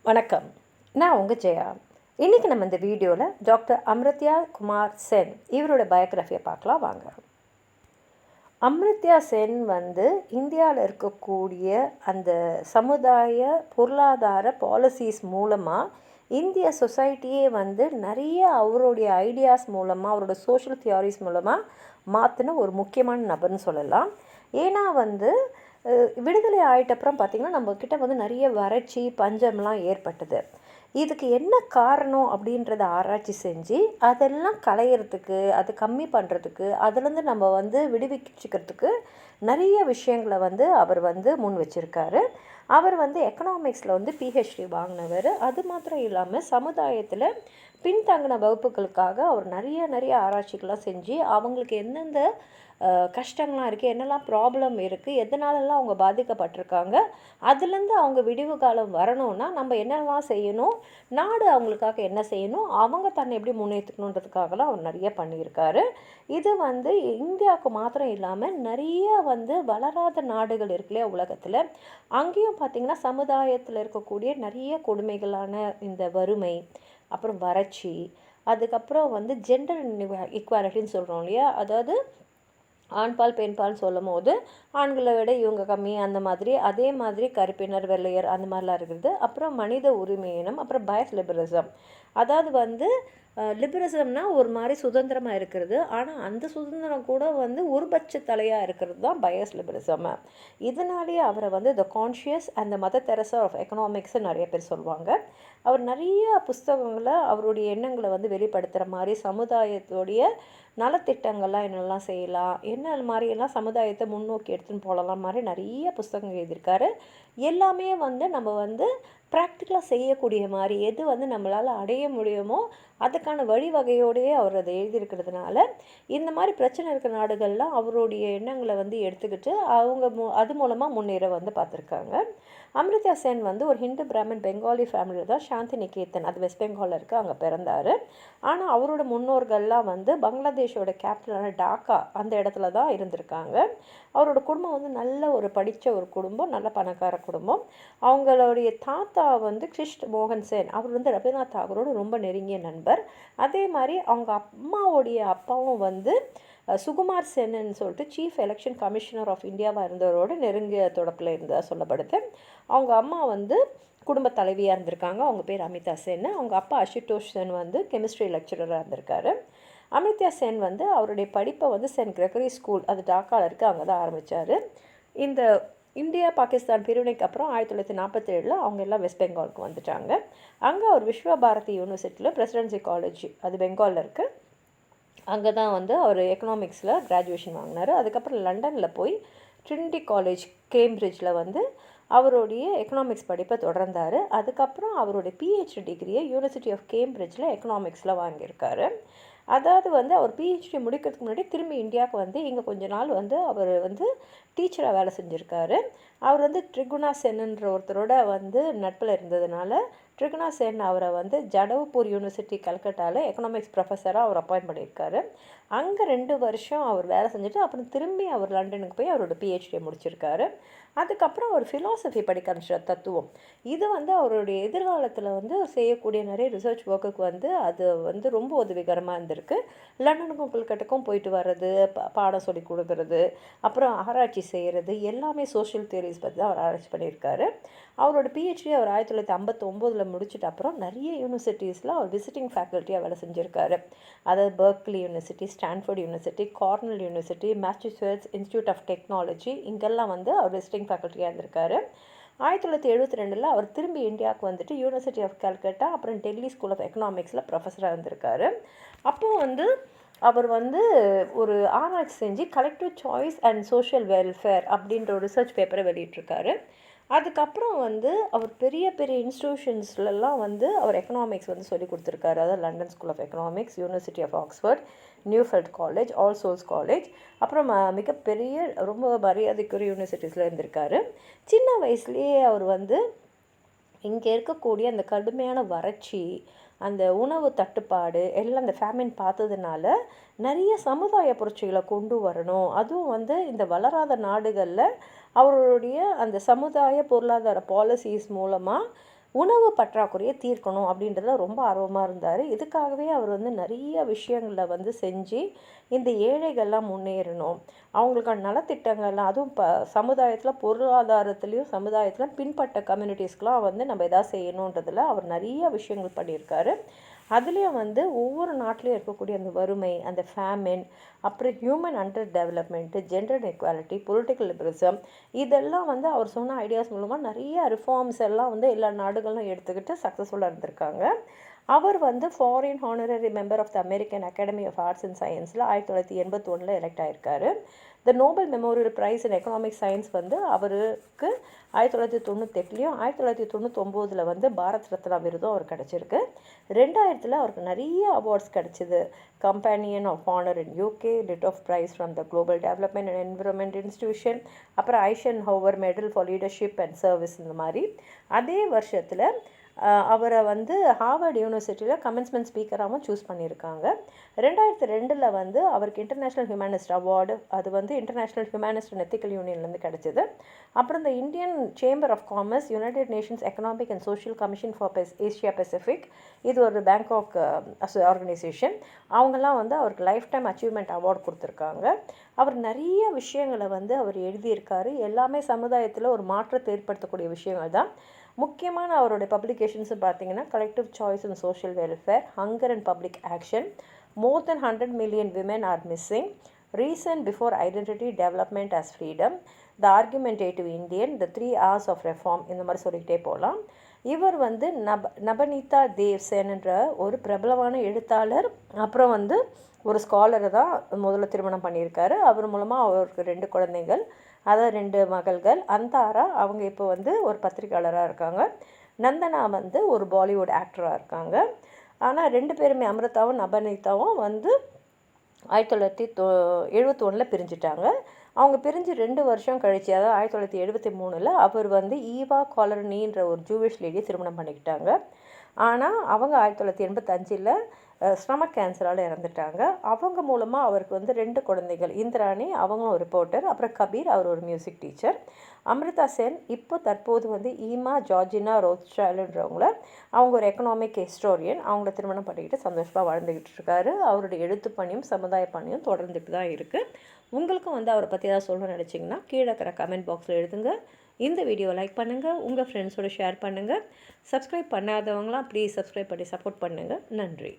வணக்கம். நான் உங்கள் ஜெயா. இன்றைக்கி நம்ம இந்த வீடியோவில் டாக்டர் அம்ருத்யா குமார் சென் இவரோட பயோகிராஃபியை பார்க்கலாம் வாங்க. அம்ருத்யா சென் இந்தியாவில் இருக்கக்கூடிய அந்த சமுதாய பொருளாதார பாலிசிஸ் மூலமாக இந்திய சொசைட்டியே நிறைய அவருடைய ஐடியாஸ் மூலமாக அவரோட சோஷியல் தியாரிஸ் மூலமாக மாற்றின ஒரு முக்கியமான நபர்னு சொல்லலாம். ஏன்னா விடுதலை ஆகிட்டப்புறம் பார்த்திங்கன்னா நம்மக்கிட்ட நிறைய வறட்சி பஞ்சம்லாம் ஏற்பட்டது. இதுக்கு என்ன காரணம் அப்படின்றத ஆராய்ச்சி செஞ்சு அதெல்லாம் களையிறதுக்கு அது கம்மி பண்ணுறதுக்கு அதுலேருந்து நம்ம விடுவிச்சுக்கிறதுக்கு நிறைய விஷயங்களை அவர் முன் வச்சுருக்காரு. அவர் எக்கனாமிக்ஸில் பிஹெச்டி வாங்கினவர். அது மாத்திரம் இல்லாமல் சமுதாயத்தில் பின்தங்கின வகுப்புகளுக்காக அவர் நிறைய ஆராய்ச்சிகள்லாம் செஞ்சு அவங்களுக்கு எந்தெந்த கஷ்டங்கள்லாம் இருக்குது, என்னெல்லாம் ப்ராப்ளம் இருக்குது, எதனாலெல்லாம் அவங்க பாதிக்கப்பட்டிருக்காங்க, அதுலேருந்து அவங்க விடிவு காலம் வரணும்னா நம்ம என்னெல்லாம் செய்யணும், நாடு அவங்களுக்காக என்ன செய்யணும், அவங்க தன்னை எப்படி முன்னேற்றணுன்றதுக்காகலாம் அவர் நிறைய பண்ணியிருக்காரு. இது இந்தியாவுக்கு மாத்திரம் இல்லாமல் நிறைய வளராத நாடுகள் இருக்குல்லையா உலகத்தில், அங்கேயும் பார்த்திங்கன்னா சமுதாயத்தில் இருக்கக்கூடிய நிறைய கொடுமைகளான இந்த வறுமை, அப்புறம் வறட்சி, அதுக்கப்புறம் ஜெண்டர் ஈக்குவாலிட்டின்னு சொல்கிறோம் இல்லையா, அதாவது ஆண்பால் பெண்பால்னு சொல்லும் போது ஆண்களை விட இவங்க கம்மி அந்த மாதிரி, அதே மாதிரி கருப்பினர் வெள்ளையர் அந்த மாதிரிலாம் இருக்குது. அப்புறம் மனித உரிமையினம், அப்புறம் பயஸ் லிபரலிசம். அதாவது லிபரலிசம்னா ஒரு மாதிரி சுதந்திரமாக இருக்கிறது, ஆனால் அந்த சுதந்திரம் கூட ஒருபட்ச தலையாக இருக்கிறது தான் பயஸ் லிபரலிசம். இதனாலேயே அவரை the conscience and the Mother Teresa of எக்கனாமிக்ஸ்ன்னு நிறைய பேர் சொல்லுவாங்க. அவர் நிறைய புஸ்தகங்களை அவருடைய எண்ணங்களை வெளிப்படுத்துகிற மாதிரி சமுதாயத்துடைய நலத்திட்டங்கள்லாம் என்னெல்லாம் செய்யலாம், என்ன மாதிரியெல்லாம் சமுதாயத்தை முன்னோக்கி எடுத்துன்னு போகலாம் மாதிரி நிறைய புஸ்தகங்கள் எழுதியிருக்காரு. எல்லாமே நம்ம ப்ராக்டிக்கலாக செய்யக்கூடிய மாதிரி எது நம்மளால் அடைய முடியுமோ அதுக்கான வழிவகையோடையே அவர் அதை எழுதியிருக்கிறதுனால இந்த மாதிரி பிரச்சனை இருக்கிற நாடுகள்லாம் அவருடைய எண்ணங்களை எடுத்துக்கிட்டு அவங்க அது மூலமாக முன்னேற பார்த்துருக்காங்க. அம்ருத்யா சென் ஒரு ஹிந்து பிராமின் பெங்காலி ஃபேமிலியில் தான் சாந்தி நிகேதன், அது வெஸ்ட் பெங்காலில் இருக்குது, அங்கே பிறந்தார். ஆனால் அவரோட முன்னோர்கள்லாம் பங்களாதேஷோட கேபிட்டலான டாக்கா அந்த இடத்துல தான் இருந்திருக்காங்க. அவரோட குடும்பம் நல்ல ஒரு படித்த ஒரு குடும்பம், நல்ல பணக்கார குடும்பம். அவங்களுடைய தாத்தா கிருஷ்ண மோகன் சென், அவர் ரவீந்திரநாத் தாகூரோட ரொம்ப நெருங்கிய நண்பர். அதே மாதிரி அவங்க அம்மாவுடைய அப்பாவும் சுகுமார் சென்னு சொல்லிட்டு சீஃப் எலெக்ஷன் கமிஷனர் ஆஃப் இந்தியாவாக இருந்தவரோட நெருங்கிய தொடப்பில் இருந்தால் சொல்லப்படுது. அவங்க அம்மா குடும்ப தலைவியாக இருந்திருக்காங்க. அவங்க பேர் அமிதா சென். அவங்க அப்பா அசுதோஷ் சென் கெமிஸ்ட்ரி லெக்சரராக இருந்திருக்காரு. அமித்யா சென் அவருடைய படிப்பை சென்ட் கிரெகரி ஸ்கூல், அது டாக்காவில் இருக்குது, அங்கே தான் ஆரம்பித்தார். இந்த இந்தியா பாகிஸ்தான் பிரிவினைக்கு அப்புறம் 1947 அவங்க எல்லாம் வெஸ்ட் பெங்காலுக்கு வந்துட்டாங்க. அங்கே ஒரு விஸ்வ பாரதி யூனிவர்சிட்டியில் பிரசிடென்சி காலேஜ், அது பெங்காலில் இருக்குது, அங்கே தான் அவர் எக்கனாமிக்ஸில் கிராஜுவேஷன் வாங்கினார். அதுக்கப்புறம் லண்டனில் போய் ட்ரினிட்டி காலேஜ் கேம்பிரிட்ஜில் அவருடைய எக்கனாமிக்ஸ் படிப்பை தொடர்ந்தார். அதுக்கப்புறம் அவருடைய பிஹெச்டி டிகிரியை யூனிவர்சிட்டி ஆஃப் கேம்பிரிட்ஜில் எக்கனாமிக்ஸில் வாங்கியிருக்காரு. அதாவது அவர் பிஹெச்டி முடிக்கிறதுக்கு முன்னாடி திரும்பி இந்தியாவுக்கு இங்கே கொஞ்ச நாள் அவர் டீச்சராக வேலை செஞ்சுருக்காரு. அவர் ட்ரிகுணா சென்னுன்ற ஒருத்தரோட நட்பில் இருந்ததுனால ட்ரிகுணா சென் அவரை ஜடவ்பூர் யூனிவர்சிட்டி கல்கட்டாவில் எக்கனாமிக்ஸ் ப்ரொஃபஸராக அவர் அப்பாயிண்ட் பண்ணியிருக்காரு. அங்கே 2 வருஷம் அவர் வேலை செஞ்சுட்டு அப்புறம் திரும்பி அவர் லண்டனுக்கு போய் அவரோட பிஹெச்டியை முடிச்சிருக்காரு. அதுக்கப்புறம் அவர் ஃபிலாசபி படிக்க ஆரம்பிச்சார், தத்துவம். இது அவருடைய எதிர்காலத்தில் செய்யக்கூடிய நிறைய ரிசர்ச் ஒர்க்குக்கு அது ரொம்ப உதவிகரமாக இருந்திருக்கு. லண்டனுக்கும் கல்கட்டுக்கும் போயிட்டு வர்றது, பாடம் சொல்லி கொடுக்கறது, அப்புறம் ஆராய்ச்சி செய்கிறது, எல்லாமே சோஷியல் தியரிஸ் பற்றி தான் அவர் ஆராய்ச்சி பண்ணியிருக்காரு. அவரோட பிஹெச்டி அவர் 1959 முடிச்சிட்ட அப்புறம் நிறைய யூனிவர்சிட்டிஸில் அவர் விசிட்டிங் ஃபேக்கல்ட்டியாக வேலை செஞ்சுருக்காரு. அதாவது Berkeley university, Stanford university, Cornell university, Massachusetts institute of technology, இங்கெல்லாம் அவர் விசிட்டிங் ஃபேக்கல்ட்டியாக இருந்திருக்காரு. 1972 அவர் திரும்பி இந்தியாவுக்கு யூனிவர்சிட்டி ஆஃப் கல்கட்டா, அப்புறம் டெல்லி ஸ்கூல் ஆஃப் எக்கனாமிக்ஸில் ப்ரொஃபஸராக இருந்திருக்காரு. அப்போது அவர் ஒரு ஆராய்ச்சி செஞ்சு collective choice and social welfare அப்படின்ற ஒரு ரிசர்ச் பேப்பரை வெளியிட்டிருக்காரு. அதுக்கப்புறம் அவர் பெரிய பெரிய இன்ஸ்டிடியூஷன்ஸ்லாம் அவர் எக்கனாமிக்ஸ் சொல்லி கொடுத்துருக்காரு. அதாவது London School of Economics, University of Oxford, Nuffield College, All Souls College, அப்புறம் மிகப்பெரிய ரொம்ப மரியாதைக்குரிய யூனிவர்சிட்டிஸில் இருந்திருக்காரு. சின்ன வயசுலேயே அவர் இங்கே இருக்கக்கூடிய அந்த கடுமையான வறட்சி, அந்த உணவு தட்டுப்பாடு எல்லாம் அந்த ஃபேமின் பார்த்ததுனால நிறைய சமுதாய புரட்சிகளை கொண்டு வரணும். அதுவும் இந்த வளராத நாடுகளில் அவருடைய அந்த சமுதாய பொருளாதார பாலிசிஸ் மூலமாக உணவு பற்றாக்குறையை தீர்க்கணும் அப்படின்றதுல ரொம்ப ஆர்வமாக இருந்தார். இதுக்காகவே அவர் வந்து நிறைய விஷயங்களை வந்து செஞ்சு இந்த ஏழைகள்லாம் முன்னேறணும், அவங்களுக்கான நலத்திட்டங்கள்லாம், அதுவும் சமுதாயத்தில் பொருளாதாரத்துலேயும் சமுதாயத்தில் பின்பற்ற கம்யூனிட்டிஸ்க்கெலாம் வந்து நம்ம எதாவது செய்யணுன்றதில் அவர் நிறைய விஷயங்கள் பண்ணியிருக்காரு. அதுலேயும் வந்து ஒவ்வொரு நாட்டிலையும் இருக்கக்கூடிய அந்த வறுமை, அந்த ஃபேமின், அப்புறம் human under development, gender equality, political liberalism, இதெல்லாம் வந்து அவர் சொன்ன ஐடியாஸ் மூலமாக நிறைய ரிஃபார்ம்ஸ் எல்லாம் வந்து எல்லா நாடுகளும் எடுத்துக்கிட்டு சக்ஸஸ்ஃபுல்லாக இருந்திருக்காங்க. அவர் வந்து foreign honorary member of the American Academy of Arts and சயின்ஸில் 1981 எலெக்ட் ஆகியிருக்காரு. The Nobel memorial prize in economic science வந்து அவருக்கு 1998லையும் 1999 வந்து பாரத் ரத்னா விருதும் அவர் கிடச்சிருக்கு. 2000 அவருக்கு நிறைய அவார்ட்ஸ் கிடச்சிது. Companion of honour in UK, Leontief prize from the global development and environment institution, அப்புறம் Eisenhower medal for leadership and service. இந்த மாதிரி அதே வருஷத்தில் அவரை வந்து ஹார்வர்ட் யூனிவர்சிட்டியில் கமென்ஸ்மெண்ட் ஸ்பீக்கராகவும் சூஸ் பண்ணியிருக்காங்க. 2002 வந்து அவருக்கு இன்டர்நேஷ்னல் ஹியூமனிஸ்ட் அவார்டு, அது வந்து இன்டர்நேஷ்னல் ஹியூமனிஸ்ட் அண்ட் எத்திக்கல் யூனியன்லேருந்து கிடச்சிது. அப்புறம் இந்த Indian chamber of commerce, United Nations economic and social commission for Asia Pacific, இது ஒரு பேங்காக் ஆர்கனைசேஷன், அவங்கெல்லாம் வந்து அவருக்கு லைஃப் டைம் அச்சீவ்மெண்ட் அவார்டு கொடுத்துருக்காங்க. அவர் நிறைய விஷயங்களை வந்து அவர் எழுதியிருக்காரு. எல்லாமே சமுதாயத்தில் ஒரு மாற்றத்தை ஏற்படுத்தக்கூடிய விஷயங்கள் தான். முக்கியமான அவருடைய பப்ளிகேஷன்ஸ் பார்த்தீங்கன்னா collective choice and social welfare, hunger and public action, more than 100 million women are missing, reason before identity development as freedom, the argumentative Indian, the 3 R's of reform, இந்த மாதிரி சொல்லிக்கிட்டே போகலாம். இவர் வந்து நபனிதா தேவ்சேன் என்ற ஒரு பிரபலமான எழுத்தாளர், அப்புறம் வந்து ஒரு ஸ்காலரை தான் முதல்ல திருமணம் பண்ணியிருக்காரு. அவர் மூலமாக அவருக்கு 2 குழந்தைகள், அதாவது 2 மகள்கள். அந்தாரா அவங்க இப்போ வந்து ஒரு பத்திரிகையாளராக இருக்காங்க. நந்தனா வந்து ஒரு பாலிவுட் ஆக்டராக இருக்காங்க. ஆனால் 2 பேருமே, அமிர்தாவும் நபனிதாவும் வந்து 1971 பிரிஞ்சிட்டாங்க. அவங்க பிரிஞ்சு 2 வருஷம் கழிச்சு, அதாவது 1973 அவர் வந்து ஈவா காலர்னின்ற ஒரு ஜூவிஷ் லேடியை திருமணம் பண்ணிக்கிட்டாங்க. ஆனால் அவங்க 1985 ஸ்டமக் கேன்சரால் இறந்துட்டாங்க. அவங்க மூலமாக அவருக்கு வந்து 2 குழந்தைகள், இந்திராணி அவங்களும் ஒரு ரிப்போர்ட்டர், அப்புறம் கபீர் அவர் ஒரு மியூசிக் டீச்சர். அமிர்தா சென் இப்போ தற்போது வந்து ஈமா ஜார்ஜினா ரோத்ஸ்சைல்டுன்றவங்கள, அவங்க ஒரு எக்கனாமிக் ஹிஸ்டோரியன், அவங்கள திருமணம் பண்ணிக்கிட்டு சந்தோஷமாக வாழ்ந்துக்கிட்டு இருக்காரு. அவருடைய எழுத்து பணியும் சமுதாய பணியும் தொடர்ந்துட்டு தான் இருக்குது. உங்களுக்கும் வந்து அவரை பற்றி ஏதாவது சொல்லணும்னு நினச்சிங்கன்னா கீழே இருக்கிற கமெண்ட் பாக்ஸில் எழுதுங்க. இந்த வீடியோவை லைக் பண்ணுங்கள், உங்கள் ஃப்ரெண்ட்ஸோடு ஷேர் பண்ணுங்கள். சப்ஸ்கிரைப் பண்ணாதவங்களாம் ப்ளீஸ் சப்ஸ்கிரைப் பண்ணி சப்போர்ட் பண்ணுங்கள். நன்றி.